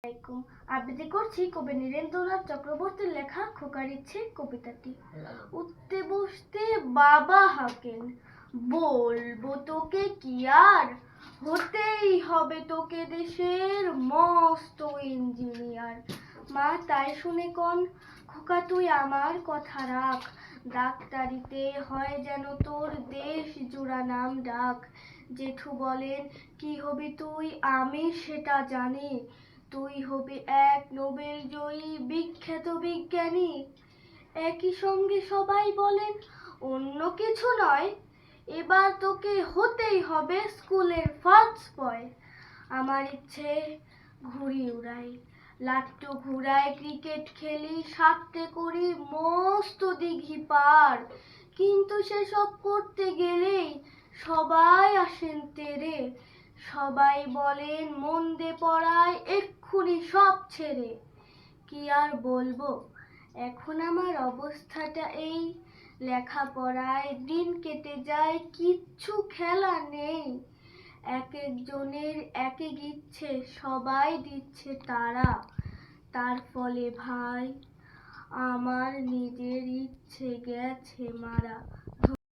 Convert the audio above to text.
আলাইকুম। আবৃত্তি করছি কবি নীরেন্দ্রনাথ চক্রবর্তীর লেখা খোকার ইচ্ছে কবিতাটি। উঠতে বসতে বাবা হাঁকেন, বলবো তোকে কি আর, হতেই হবে তোকে দেশের মস্ত ইঞ্জিনিয়ার। মা তাই শুনে কন, খোকা তুই আমার কথা রাখ, ডাক্তারিতে হয় যেন তোর দেশ জোড়া নাম ডাক। জেঠু বলেন কি হবি তুই, আমি সেটা জানি, তুই হবি এক নোবেল জয়ী বিখ্যাত বিজ্ঞানী। একই সঙ্গে সবাই বলেন অন্য কিছু নয়, এবার তোকে হতেই হবে স্কুলের ফার্স্ট বয়। আমার ইচ্ছে ঘুড়ি উড়াই, লাট্টু ঘুরাই, ক্রিকেট খেলি, সাঁতরে করি মস্ত দিঘি পার, কিন্তু সেসব করতে গেলেই সবাই আসেন তেরে। সবাই বলেন মন দে পড়ায়, এক্ষুনি সব ছেড়ে। কি আর বলবো, এখন আমার অবস্থাটা এই, লেখাপড়ায় দিন কেটে যায়, কিচ্ছু খেলা নেই। এক একজনের এক এক ইচ্ছে, সবাই দিচ্ছে তারা, তার ফলে ভাই আমার নিজের ইচ্ছে গেছে মারা।